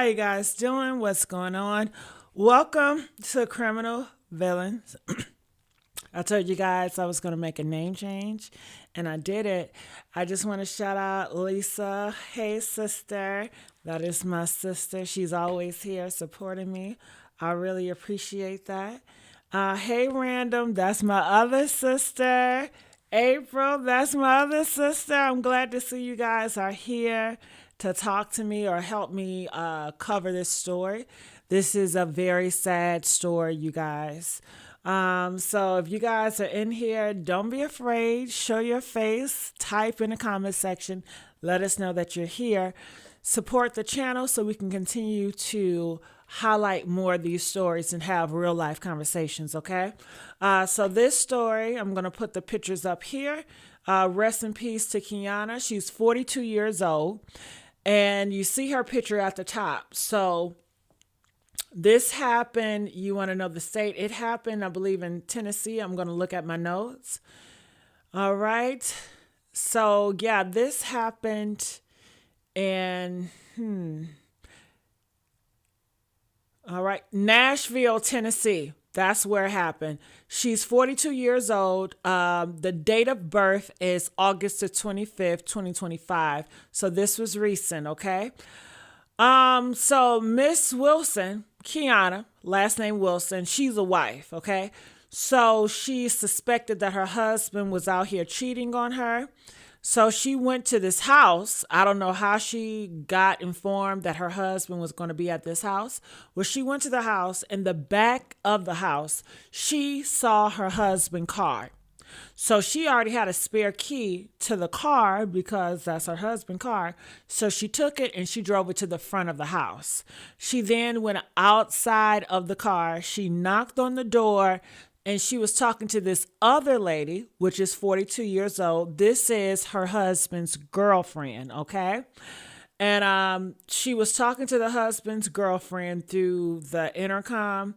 How you guys doing? What's going on? Welcome to Criminal Villains. I told you guys I was going to make a name change, and I did it. I just want to shout out Lisa. Hey, sister. That is my sister. She's always here supporting me. I really appreciate that. Hey, Random. That's my other sister. April, that's my other sister. I'm glad to see you guys are here to talk to me or help me cover this story. This is a very sad story, you guys. So if you guys are in here, don't be afraid. Show your face. Type in the comment section. Let us know that you're here. Support the channel so we can continue to highlight more of these stories and have real life conversations, okay? So this story, I'm going to put the pictures up here. Rest in peace to Keiona. She's 42 years old. And you see her picture at the top. So this happened, you want to know the state? It happened, I believe, in Tennessee. I'm going to look at my notes. All right. So, yeah, this happened in, all right, Nashville, Tennessee. That's where it happened. She's 42 years old. The date of birth is August the 25th, 2025. So this was recent, okay? So Miss Wilson, Keiona, last name Wilson, she's a wife, okay? So she suspected that her husband was out here cheating on her. So she went to this house. I don't know how she got informed that her husband was going to be at this house. Well, she went to the house. In the back of the house, she saw her husband's car. So she already had a spare key to the car because that's her husband's car. So she took it and she drove it to the front of the house. She then went outside of the car. She knocked on the door. And she was talking to this other lady, which is 42 years old. This is her husband's girlfriend, okay? And she was talking to the husband's girlfriend through the intercom.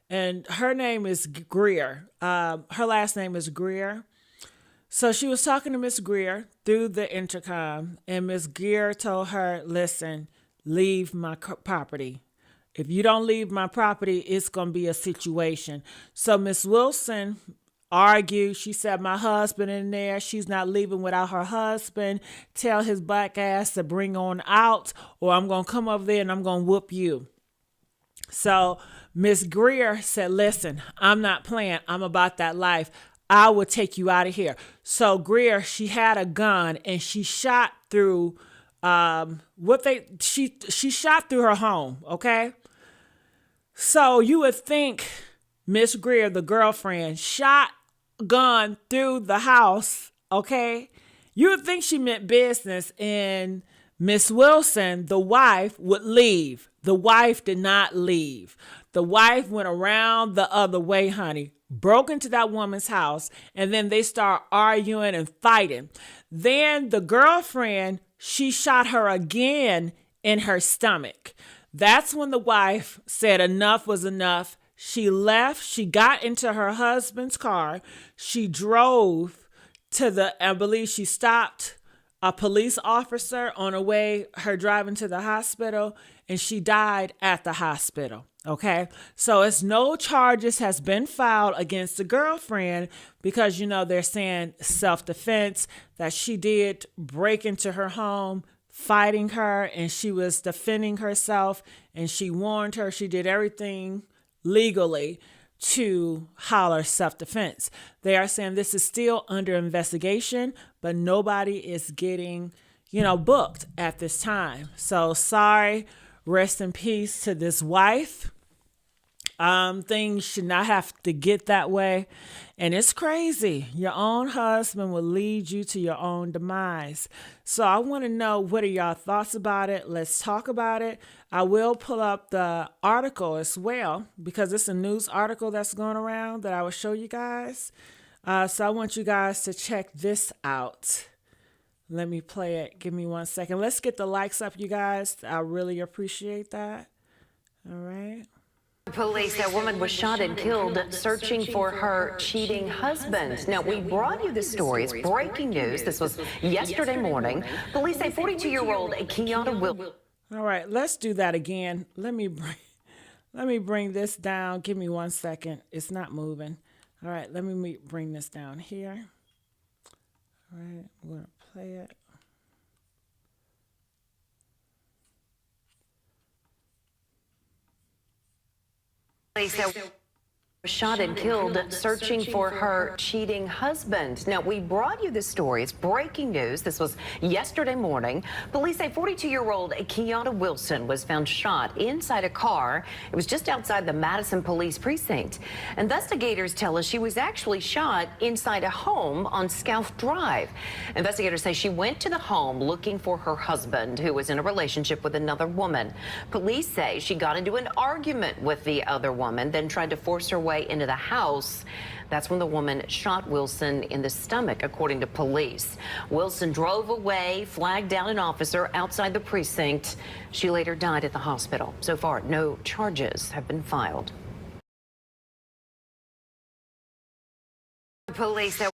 And her name is Greer. Her last name is Greer. So she was talking to Miss Greer through the intercom. And Miss Greer told her, listen, leave my property. If you don't leave my property, it's going to be a situation. So Miss Wilson argued. She said, my husband in there. She's not leaving without her husband. Tell his black ass to bring on out or I'm going to come over there and I'm going to whoop you. So Miss Greer said, listen, I'm not playing. I'm about that life. I will take you out of here. So Greer, she had a gun and she shot through she shot through her home, okay? So you would think Miss Greer, the girlfriend, shot gun through the house, okay? You would think she meant business and Miss Wilson, the wife, would leave. The wife did not leave. The wife went around the other way, honey, broke into that woman's house, and then they start arguing and fighting. Then the girlfriend, she shot her again in her stomach. That's when the wife said enough was enough. She left. She got into her husband's car. She drove to I believe she stopped a police officer on her driving to the hospital, and she died at the hospital. Okay, so it's no charges has been filed against the girlfriend because, they're saying self-defense, that she did break into her home, fighting her, and she was defending herself, and she warned her. She did everything legally to holler self-defense. They are saying this is still under investigation, but nobody is getting, booked at this time. So sorry, rest in peace to this wife. Things should not have to get that way. And it's crazy. Your own husband will lead you to your own demise. So I want to know, what are y'all thoughts about it? Let's talk about it. I will pull up the article as well because it's a news article that's going around that I will show you guys. So I want you guys to check this out. Let me play it. Give me 1 second. Let's get the likes up, you guys. I really appreciate that. All right. Police, a woman was shot and killed searching for her cheating husband. Now, we brought you the story. It's breaking news. This was yesterday morning. Police say 42-year-old Keiona Wilson. All right, let's do that again. Let me bring this down. Give me 1 second. It's not moving. All right, let me bring this down here. All right, I'm gonna play it. Police that was shot and killed searching for her cheating husband. Now, we brought you this story. It's breaking news. This was yesterday morning. Police say 42-year-old Keiona Wilson was found shot inside a car. It was just outside the Madison Police Precinct. Investigators tell us she was actually shot inside a home on Scout Drive. Investigators say she went to the home looking for her husband, who was in a relationship with another woman. Police say she got into an argument with the other woman, then tried to force her way into the house. That's when the woman shot Wilson in the stomach, according to police. Wilson drove away, flagged down an officer outside the precinct. She later died at the hospital. So far, no charges have been filed. Police that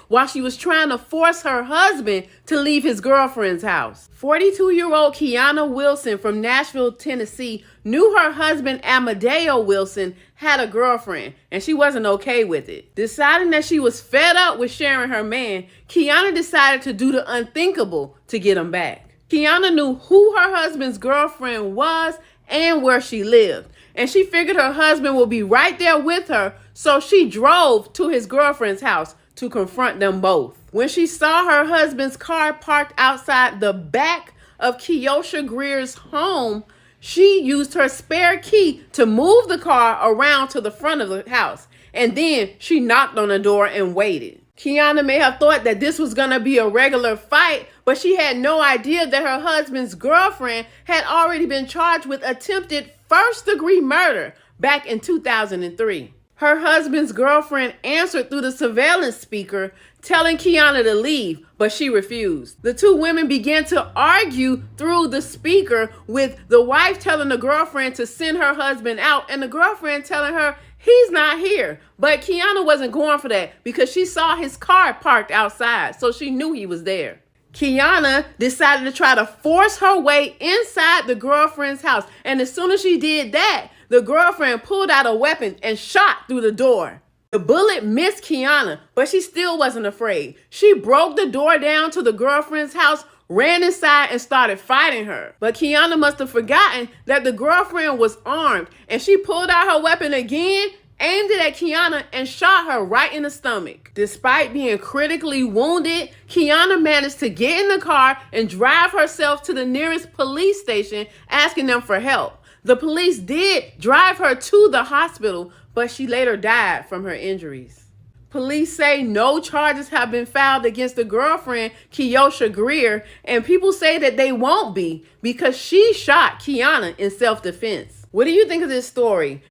while she was trying to force her husband to leave his girlfriend's house. 42-year-old Keiona Wilson from Nashville, Tennessee, knew her husband Amadeo Wilson had a girlfriend, and she wasn't okay with it. Deciding that she was fed up with sharing her man, Keiona decided to do the unthinkable to get him back. Keiona knew who her husband's girlfriend was and where she lived, and she figured her husband would be right there with her, so she drove to his girlfriend's house to confront them both. When she saw her husband's car parked outside the back of Keosha Greer's home, she used her spare key to move the car around to the front of the house, and then she knocked on the door and waited. Keiona may have thought that this was going to be a regular fight, but she had no idea that her husband's girlfriend had already been charged with attempted first-degree murder back in 2003. Her husband's girlfriend answered through the surveillance speaker, telling Keiona to leave, but she refused. The two women began to argue through the speaker, with the wife telling the girlfriend to send her husband out and the girlfriend telling her he's not here. But Keiona wasn't going for that because she saw his car parked outside, so she knew he was there. Keiona decided to try to force her way inside the girlfriend's house, and as soon as she did that, the girlfriend pulled out a weapon and shot through the door. The bullet missed Keiona, but she still wasn't afraid. She broke the door down to the girlfriend's house, ran inside, and started fighting her. But Keiona must have forgotten that the girlfriend was armed, and she pulled out her weapon again, aimed it at Keiona, and shot her right in the stomach. Despite being critically wounded, Keiona managed to get in the car and drive herself to the nearest police station, asking them for help. The police did drive her to the hospital, but she later died from her injuries. Police say no charges have been filed against the girlfriend, Keosha Greer, and people say that they won't be because she shot Keiona in self-defense. What do you think of this story?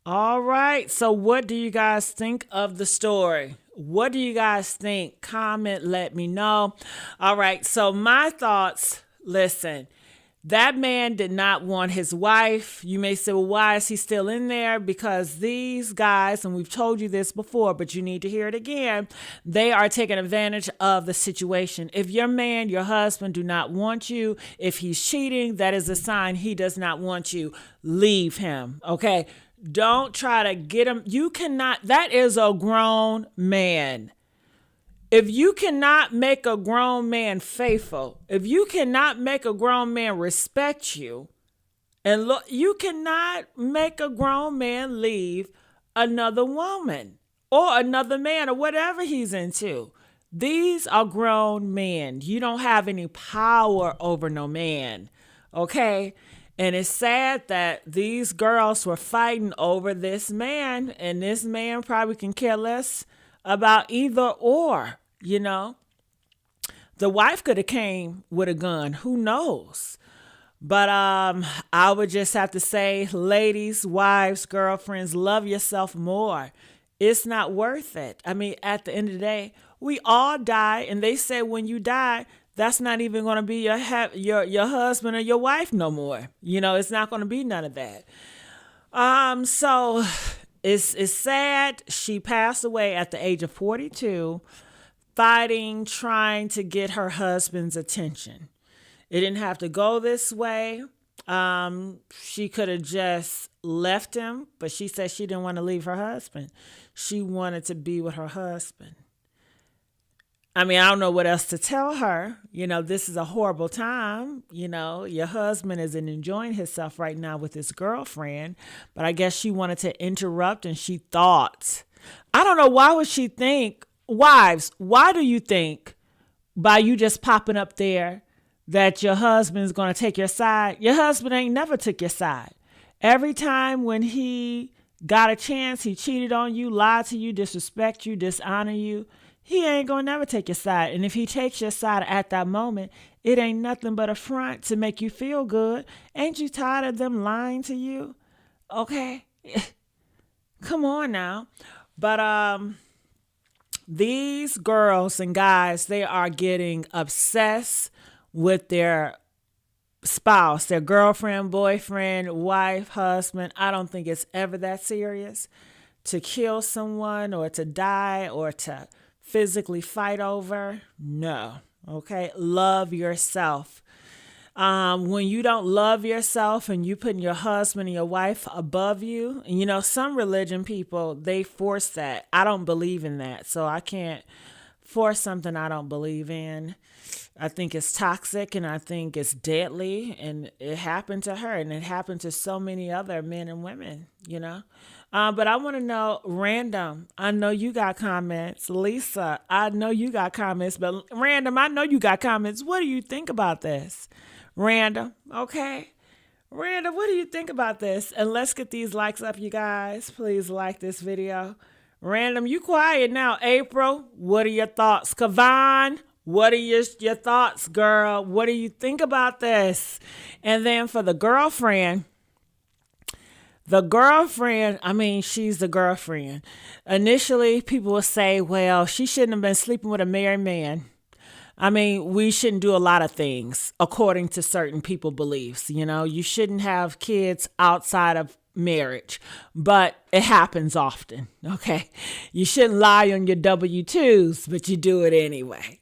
All right, so what do you guys think of the story? What do you guys think? Comment, let me know. All right, so my thoughts. Listen, that man did not want his wife. You may say, well, why is he still in there? Because these guys, and we've told you this before, but you need to hear it again, they are taking advantage of the situation. If your man, your husband, do not want you, if he's cheating, that is a sign he does not want you. Leave him, okay? Don't try to get him. You cannot, that is a grown man. If you cannot make a grown man faithful, if you cannot make a grown man respect you, and look, you cannot make a grown man leave another woman or another man or whatever he's into. These are grown men. You don't have any power over no man, okay? And it's sad that these girls were fighting over this man, and this man probably can care less about either or. You know, the wife could have came with a gun. Who knows? But I would just have to say, ladies, wives, girlfriends, love yourself more. It's not worth it. I mean, at the end of the day, we all die. And they say when you die, that's not even going to be your husband or your wife no more. You know, it's not going to be none of that. So it's sad. She passed away at the age of 42. fighting, trying to get her husband's attention. It didn't have to go this way. She could have just left him, but she said she didn't want to leave her husband. She wanted to be with her husband. I mean, I don't know what else to tell her. This is a horrible time. Your husband isn't enjoying himself right now with his girlfriend, but I guess she wanted to interrupt, and she thought, I don't know, why would she think, wives, why do you think by you just popping up there that your husband's going to take your side? Your husband ain't never took your side. Every time when he got a chance, he cheated on you, lied to you, disrespect you, dishonor you. He ain't going to never take your side. And if he takes your side at that moment, it ain't nothing but a front to make you feel good. Ain't you tired of them lying to you? Okay. Come on now. But these girls and guys, they are getting obsessed with their spouse, their girlfriend, boyfriend, wife, husband. I don't think it's ever that serious to kill someone or to die or to physically fight over. No. Okay. Love yourself. When you don't love yourself and you put your husband and your wife above you, and some religion people, they force that. I don't believe in that. So I can't force something I don't believe in. I think it's toxic and I think it's deadly, and it happened to her and it happened to so many other men and women, But I want to know, Random, I know you got comments. Lisa, I know you got comments, but Random, I know you got comments. What do you think about this? Random, okay? Random, what do you think about this? And let's get these likes up, you guys. Please like this video. Random, you quiet now. April, what are your thoughts? Kavan, what are your thoughts, girl? What do you think about this? And then for the girlfriend, I mean, she's the girlfriend. Initially, people will say, well, she shouldn't have been sleeping with a married man. I mean, we shouldn't do a lot of things according to certain people's beliefs. You shouldn't have kids outside of marriage, but it happens often. Okay. You shouldn't lie on your W-2s, but you do it anyway.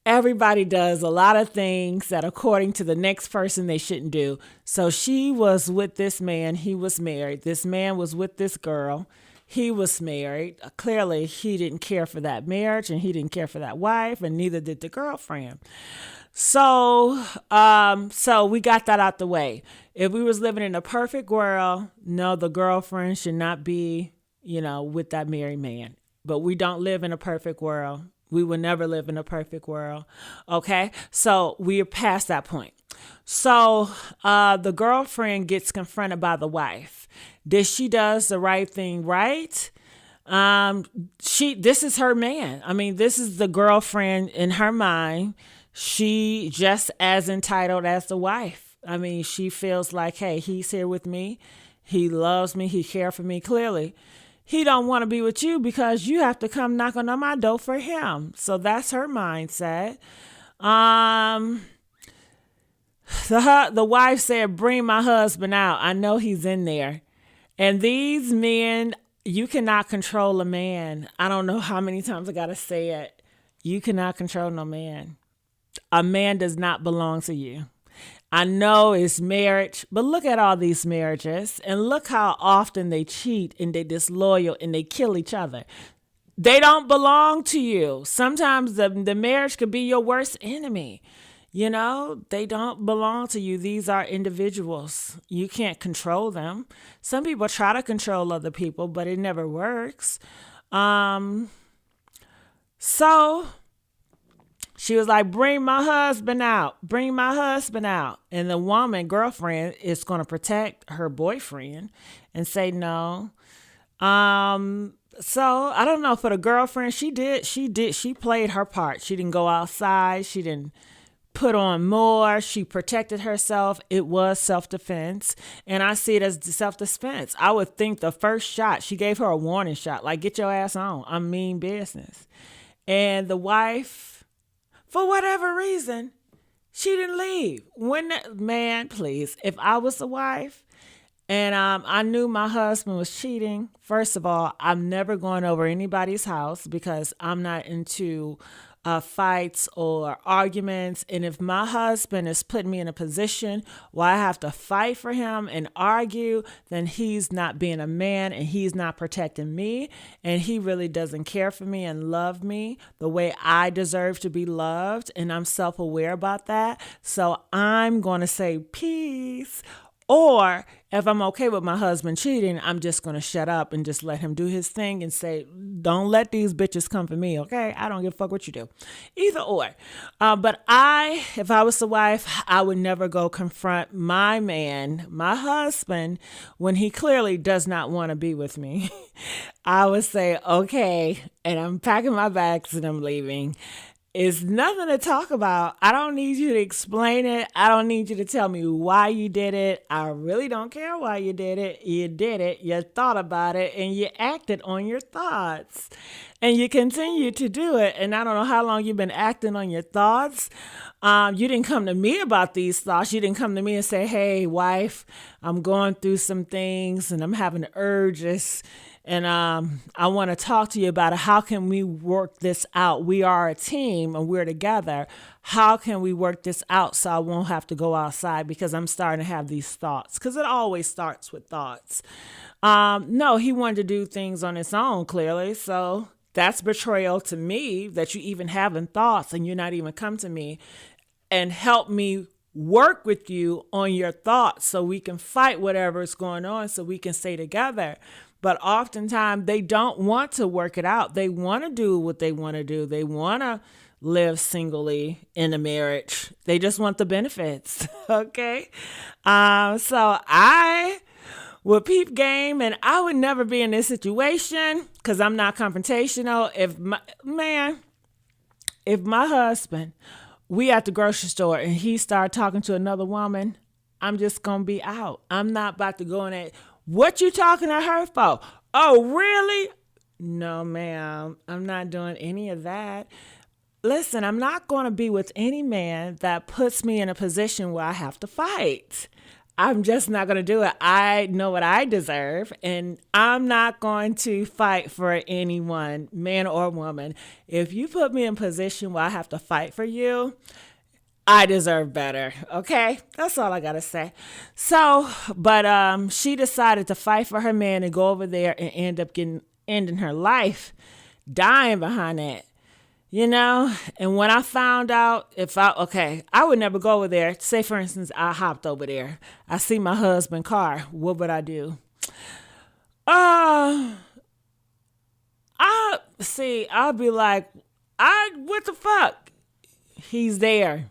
Everybody does a lot of things that according to the next person they shouldn't do. So she was with this man. He was married. This man was with this girl. He was married. Clearly, he didn't care for that marriage and he didn't care for that wife, and neither did the girlfriend. So we got that out the way. If we was living in a perfect world, no, the girlfriend should not be, with that married man. But we don't live in a perfect world. We will never live in a perfect world. Okay. So we are past that point. So the girlfriend gets confronted by the wife. She does the right thing, right? This is her man. I mean, this is the girlfriend in her mind. She just as entitled as the wife. I mean, she feels like, hey, he's here with me. He loves me. He cares for me. Clearly, he don't want to be with you because you have to come knocking on my door for him. So that's her mindset. The wife said, bring my husband out. I know he's in there. And these men, you cannot control a man. I don't know how many times I got to say it. You cannot control no man. A man does not belong to you. I know it's marriage, but look at all these marriages and look how often they cheat and they disloyal and they kill each other. They don't belong to you. Sometimes the marriage could be your worst enemy. They don't belong to you. These are individuals. You can't control them. Some people try to control other people, but it never works. So she was like, bring my husband out. Bring my husband out. And the woman, girlfriend, is going to protect her boyfriend and say no. So I don't know. For the girlfriend, she played her part. She didn't go outside. She didn't put on more. She protected herself. It was self-defense. And I see it as self-defense. I would think the first shot, she gave her a warning shot. Like, get your ass on. I mean business. And the wife, for whatever reason, she didn't leave. Man, please, if I was the wife And I knew my husband was cheating. First of all, I'm never going over anybody's house because I'm not into fights or arguments. And if my husband is putting me in a position where I have to fight for him and argue, then he's not being a man and he's not protecting me. And he really doesn't care for me and love me the way I deserve to be loved. And I'm self-aware about that. So I'm going to say peace. Or if I'm okay with my husband cheating, I'm just going to shut up and just let him do his thing and say, don't let these bitches come for me, okay? I don't give a fuck what you do. Either or. But if I was the wife, I would never go confront my man, my husband, when he clearly does not want to be with me. I would say, okay, and I'm packing my bags and I'm leaving. It's nothing to talk about. I don't need you to explain it. I don't need you to tell me why you did it. I really don't care why you did it. You did it. You thought about it and you acted on your thoughts. And you continue to do it. And I don't know how long you've been acting on your thoughts. You didn't come to me about these thoughts. You didn't come to me and say, hey, wife, I'm going through some things and I'm having urges. And I want to talk to you about it. How can we work this out? We are a team and we're together. How can we work this out so I won't have to go outside because I'm starting to have these thoughts? Because it always starts with thoughts. No, he wanted to do things on his own, clearly. So that's betrayal to me that you even having thoughts and you're not even come to me and help me work with you on your thoughts so we can fight whatever is going on so we can stay together. But oftentimes they don't want to work it out. They want to do what they want to do. They want to live singly in a marriage. They just want the benefits. Okay. So I would peep game and I would never be in this situation because I'm not confrontational. If my husband, we at the grocery store and he started talking to another woman, I'm just going to be out. I'm not about to go in there. What you talking to her for? Oh, really? No, ma'am. I'm not doing any of that. Listen, I'm not going to be with any man that puts me in a position where I have to fight. I'm just not going to do it. I know what I deserve, and I'm not going to fight for anyone, man or woman. If you put me in a position where I have to fight for you, I deserve better. Okay. That's all I got to say. So, but, she decided to fight for her man and go over there and end up ending her life, dying behind that, and when I found out I would never go over there. Say for instance, I hopped over there. I see my husband's car. What would I do? I'll be like, what the fuck? He's there.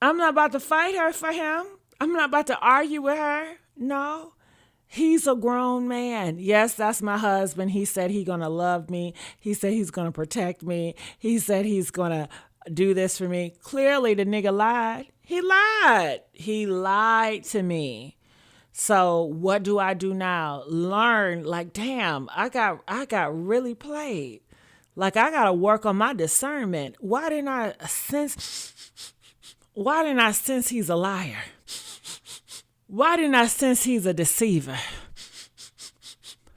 I'm not about to fight her for him. I'm not about to argue with her. No. He's a grown man. Yes, that's my husband. He said he's going to love me. He said he's going to protect me. He said he's going to do this for me. Clearly, the nigga lied. He lied. He lied to me. So what do I do now? Learn, like, damn, I got really played. Like, I got to work on my discernment. Why didn't I sense he's a liar? Why didn't I sense he's a deceiver?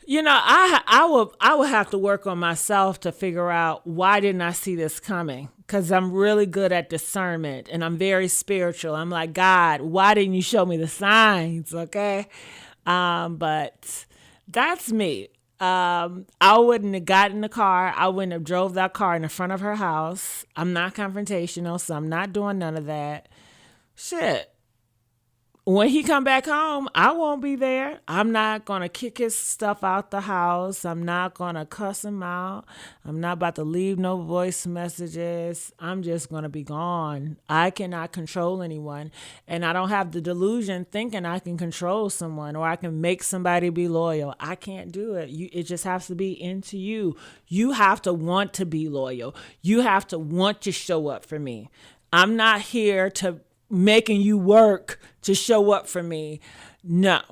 I would have to work on myself to figure out why didn't I see this coming? Because I'm really good at discernment and I'm very spiritual. I'm like, God, why didn't you show me the signs? Okay. But that's me. I wouldn't have gotten in the car. I wouldn't have drove that car in the front of her house. I'm not confrontational, so I'm not doing none of that. Shit. When he come back home, I won't be there. I'm not going to kick his stuff out the house. I'm not going to cuss him out. I'm not about to leave no voice messages. I'm just going to be gone. I cannot control anyone. And I don't have the delusion thinking I can control someone or I can make somebody be loyal. I can't do it. It just has to be into you. You have to want to be loyal. You have to want to show up for me. I'm not here to making you work to show up for me. No,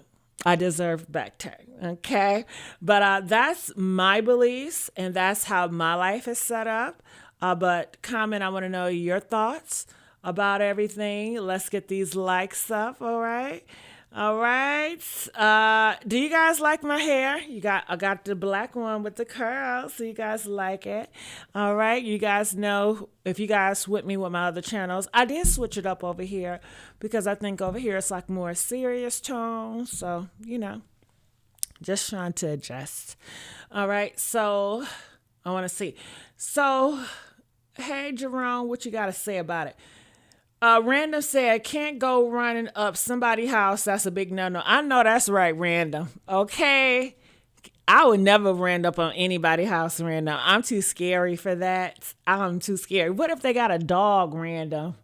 I deserve back tag. Okay. But that's my beliefs and that's how my life is set up. But comment, I want to know your thoughts about everything. Let's get these likes up. All right. All right. Do you guys like my hair? I got the black one with the curls, so you guys like it. All right. You guys know if you guys with me with my other channels, I did switch it up over here because I think over here it's like more serious tone. So, just trying to adjust. All right. So I want to see. So, hey, Jerome, what you got to say about it? Random said, can't go running up somebody's house. That's a big no-no. I know that's right, Random. Okay. I would never run up on anybody's house, Random. I'm too scary for that. I'm too scary. What if they got a dog, Random?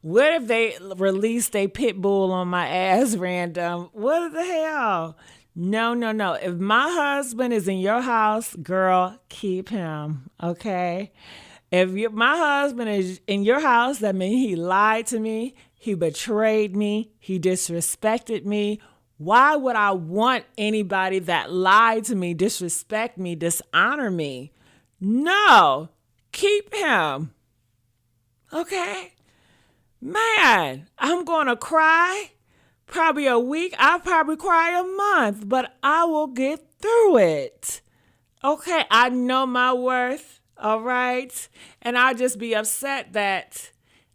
What if they released a pit bull on my ass, Random? What the hell? No, no, no. If my husband is in your house, girl, keep him. Okay? If my husband is in your house, that means he lied to me, he betrayed me, he disrespected me. Why would I want anybody that lied to me, disrespect me, dishonor me? No, keep him. Okay? Man, I'm going to cry probably a week. I'll probably cry a month, but I will get through it. Okay, I know my worth. All right. And I'll just be upset that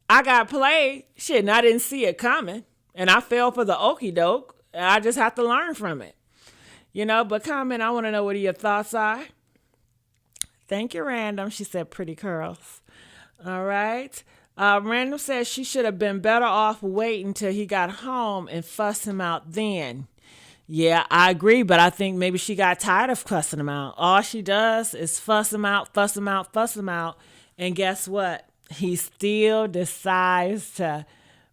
I got played. Shit, and I didn't see it coming. And I fell for the okie doke. I just have to learn from it. But comment, I want to know what your thoughts are. Thank you, Random. She said pretty curls. All right. Random says she should have been better off waiting till he got home and fuss him out then. Yeah, I agree, but I think maybe she got tired of cussing him out. All she does is fuss him out, fuss him out, fuss him out. And guess what? He still decides to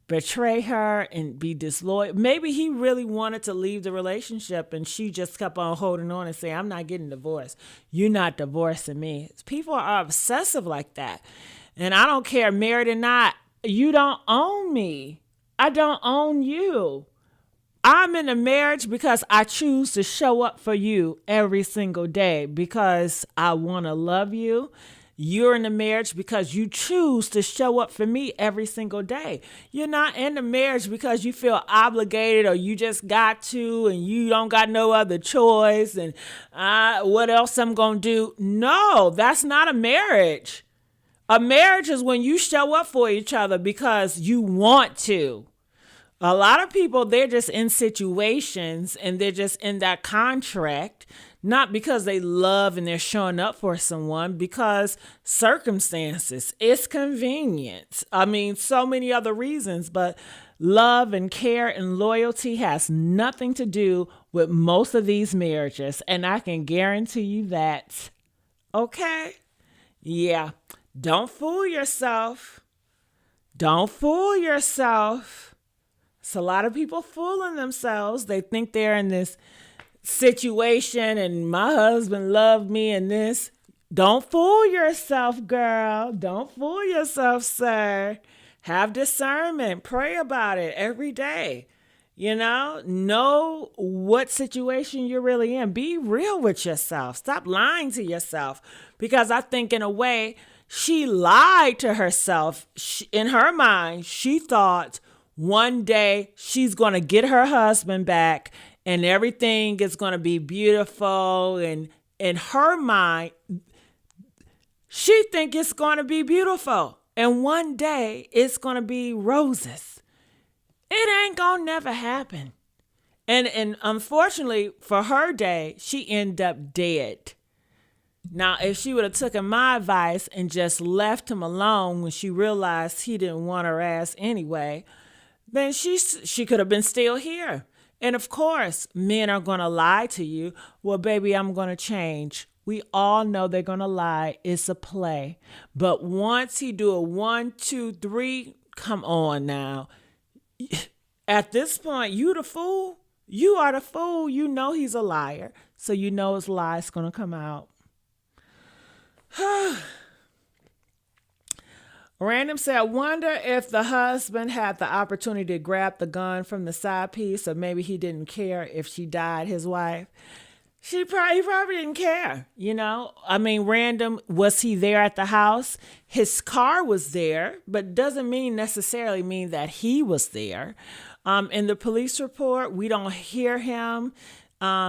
betray her and be disloyal. Maybe he really wanted to leave the relationship and she just kept on holding on and saying, I'm not getting divorced. You're not divorcing me. People are obsessive like that. And I don't care, married or not, you don't own me. I don't own you. I'm in a marriage because I choose to show up for you every single day because I want to love you. You're in a marriage because you choose to show up for me every single day. You're not in a marriage because you feel obligated or you just got to and you don't got no other choice and what else I'm going to do. No, that's not a marriage. A marriage is when you show up for each other because you want to. A lot of people, they're just in situations and they're just in that contract, not because they love and they're showing up for someone, because circumstances, it's convenience. I mean, so many other reasons, but love and care and loyalty has nothing to do with most of these marriages. And I can guarantee you that. Okay? Yeah. Don't fool yourself. Don't fool yourself. It's a lot of people fooling themselves. They think they're in this situation and my husband loved me and this. Don't fool yourself, girl. Don't fool yourself, sir. Have discernment. Pray about it every day. Know what situation you're really in. Be real with yourself. Stop lying to yourself. Because I think in a way, she lied to herself. In her mind, she thought one day she's going to get her husband back and everything is going to be beautiful. And in her mind, she think it's going to be beautiful. And one day it's going to be roses. It ain't going to never happen. And unfortunately for her day, she ended up dead. Now, if she would have taken my advice and just left him alone when she realized he didn't want her ass anyway, then she could have been still here. And of course, men are going to lie to you. Well, baby, I'm going to change. We all know they're going to lie. It's a play. But once he do a 1, 2, 3, come on now. At this point, you the fool. You are the fool. You know he's a liar. So you know his lie's going to come out. Random said, I wonder if the husband had the opportunity to grab the gun from the side piece, or maybe he didn't care if she died, his wife. He probably didn't care, I mean, Random, was he there at the house? His car was there, but doesn't necessarily mean that he was there. In the police report, we don't hear him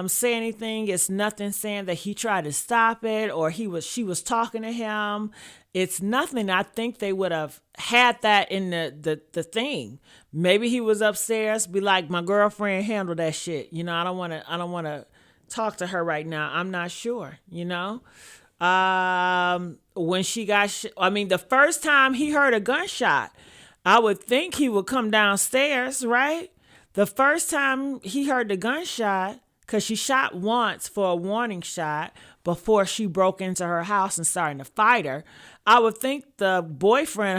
say anything. It's nothing saying that he tried to stop it or she was talking to him. It's nothing. I think they would have had that in the thing. Maybe he was upstairs, be like, my girlfriend handled that shit. I don't want to talk to her right now. I'm not sure, when she got, the first time he heard a gunshot, I would think he would come downstairs, right? The first time he heard the gunshot, because she shot once for a warning shot before she broke into her house and started to fight her, I would think the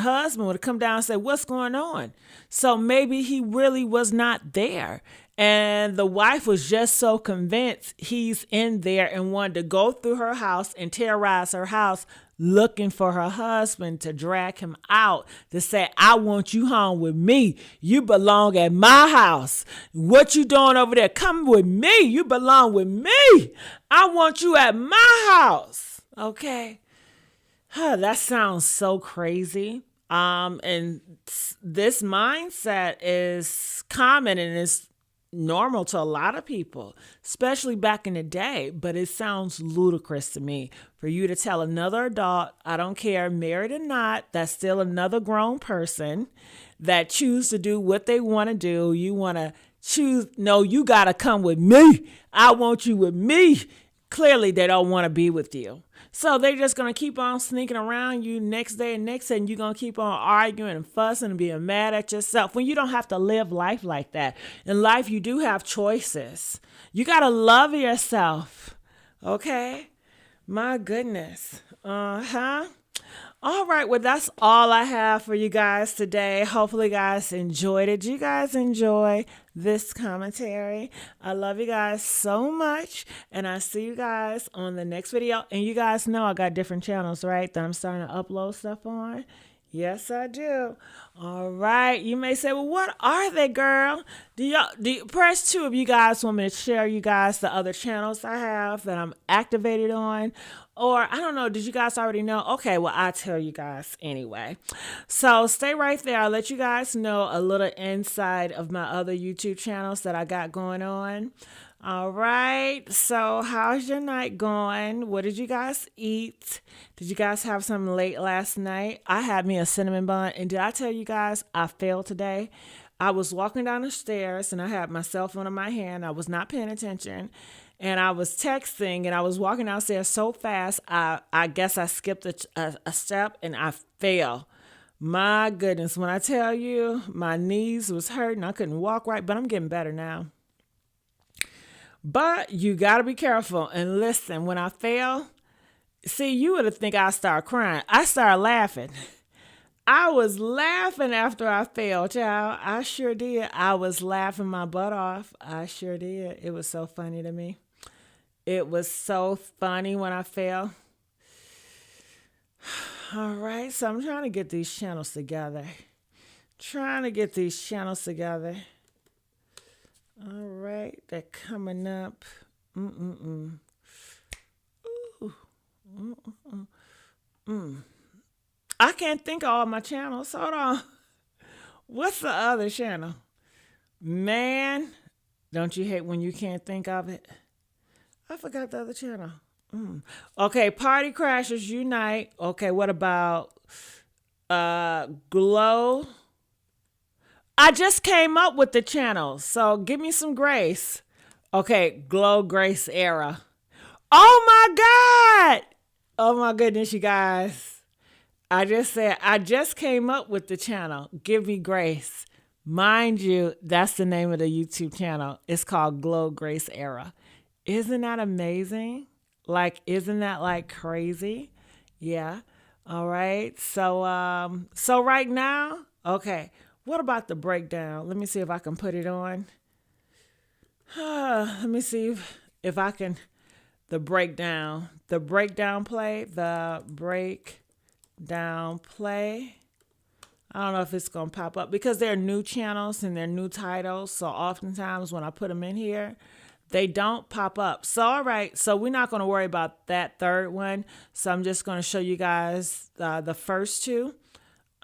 husband would come down and say, what's going on? So maybe he really was not there. And the wife was just so convinced he's in there and wanted to go through her house and terrorize her house, looking for her husband to drag him out to say, I want you home with me. You belong at my house. What you doing over there? Come with me. You belong with me. I want you at my house. Okay. That sounds so crazy. And this mindset is common and it's normal to a lot of people, especially back in the day, but it sounds ludicrous to me for you to tell another adult, I don't care, married or not, that's still another grown person that choose to do what they want to do. You want to choose, no, you got to come with me. I want you with me. Clearly, they don't want to be with you. So they're just going to keep on sneaking around you next day and next day, and you're going to keep on arguing and fussing and being mad at yourself when you don't have to live life like that. In life, you do have choices. You got to love yourself. Okay? My goodness. All right, well, that's all I have for you guys today. Hopefully, you guys enjoyed it. Did you guys enjoy this commentary? I love you guys so much, and I see you guys on the next video. And you guys know I got different channels, right, that I'm starting to upload stuff on. Yes, I do. All right. You may say, well, what are they, girl? Do you press 2 if you guys want me to share you guys the other channels I have that I'm activated on? Or, I don't know, did you guys already know? Okay, well, I'll tell you guys anyway. So stay right there. I'll let you guys know a little inside of my other YouTube channels that I got going on. All right. So how's your night going? What did you guys eat? Did you guys have something late last night? I had me a cinnamon bun. And did I tell you guys I failed today? I was walking down the stairs and I had my cell phone in my hand. I was not paying attention. And I was texting and I was walking downstairs so fast. I guess I skipped a step and I fell. My goodness. When I tell you my knees was hurting, I couldn't walk right, but I'm getting better now. But you got to be careful. And listen, when I fell, see, you would have think I started crying. I started laughing. I was laughing after I fell, child. I sure did. I was laughing my butt off. I sure did. It was so funny to me. It was so funny when I fell. All right. So I'm trying to get these channels together. All right, they're coming up. Ooh. I can't think of all my channels. Hold on. What's the other channel? Man, don't you hate when you can't think of it? I forgot the other channel. Okay, Party Crashers Unite. Okay, what about Glow? I just came up with the channel, so give me some grace. Okay, Glow Grace Era. Oh my God! Oh my goodness, you guys. I just came up with the channel. Give me grace. Mind you, that's the name of the YouTube channel. It's called Glow Grace Era. Isn't that amazing? Isn't that crazy? Yeah. All right. So right now, okay. What about the breakdown? Let me see if I can put it on. Let me see if I can. The breakdown play. I don't know if it's going to pop up because they're new channels and they're new titles. So oftentimes when I put them in here, they don't pop up. So, all right. So we're not going to worry about that third one. So I'm just going to show you guys the first 2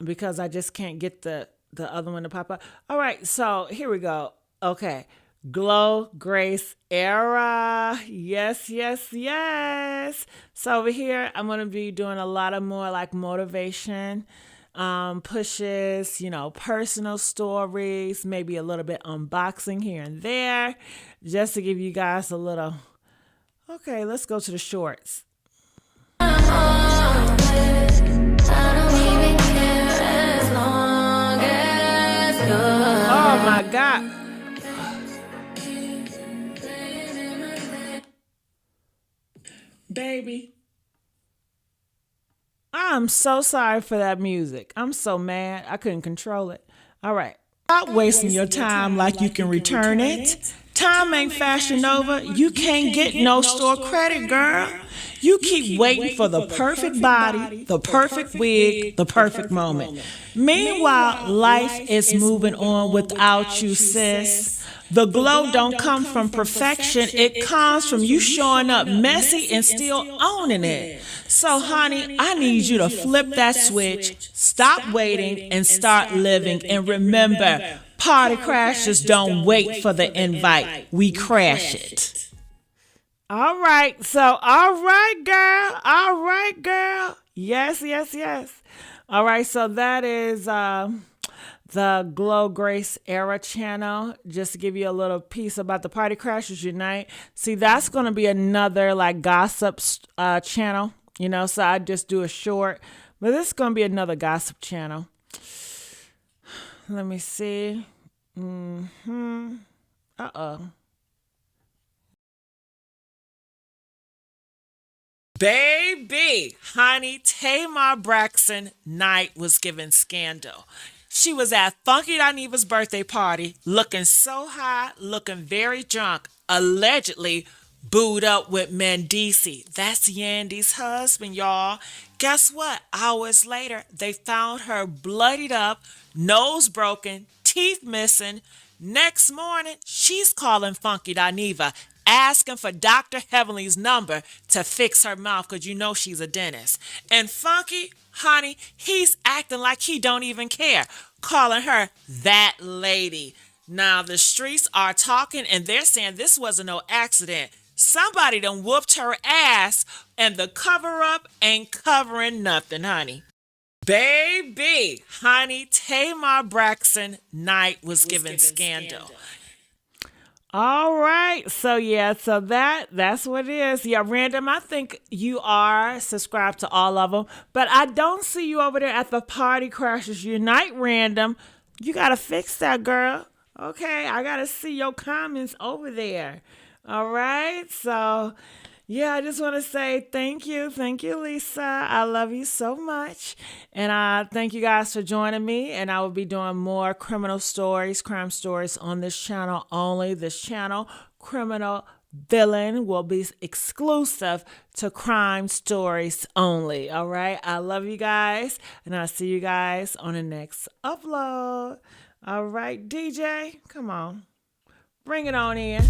because I just can't get the the other one to pop up. All right, so here we go. Okay. Glow Grace era. Yes, yes, yes. So over here, I'm going to be doing a lot of more like motivation pushes, personal stories, maybe a little bit unboxing here and there, just to give you guys a little. Okay, let's go to the shorts. Oh my God. Baby. I'm so sorry for that music. I'm so mad. I couldn't control it. All right. Stop wasting your time like you can return it. Time ain't Fashion Nova. You can't get no store credit, girl. You keep waiting for the perfect body, the perfect wig, the perfect moment. Meanwhile, life is moving on without you, sis. The glow don't come from perfection. It comes from you showing up messy and still owning it. So, honey, I need you to flip that switch, stop waiting, and start living. And remember, party crashers don't wait for the invite. We crash it. All right. So, all right, girl. All right, girl. Yes, yes, yes. All right. So that is the Glow Grace era channel. Just to give you a little piece about the Party Crashers Unite. See, that's going to be another like gossip channel, so I just do a short. But this is going to be another gossip channel. Let me see. Uh-oh. Baby, honey, Tamar Braxton Knight was given scandal. She was at Funky Dineva's birthday party, looking so high, looking very drunk, allegedly booed up with Mendici. That's Yandy's husband, y'all. Guess what? Hours later, they found her bloodied up, nose broken, teeth missing. Next morning, she's calling Funky Dineva, asking for Dr. Heavenly's number to fix her mouth because she's a dentist. And Funky, honey, he's acting like he don't even care, calling her that lady. Now, the streets are talking and they're saying this wasn't no accident. Somebody done whooped her ass and the cover-up ain't covering nothing, honey. Baby, honey, Tamar Braxton Knight was given scandal. All right. So that's what it is. Yeah, Random, I think you are subscribed to all of them, but I don't see you over there at the Party Crashers Unite, Random. You got to fix that, girl. Okay, I got to see your comments over there. All right. So, yeah, I just want to say thank you. Thank you, Lisa. I love you so much. And thank you guys for joining me. And I will be doing more criminal stories, crime stories on this channel only. This channel, Criminal Villain, will be exclusive to crime stories only. All right. I love you guys. And I'll see you guys on the next upload. All right, DJ, come on. Bring it on in.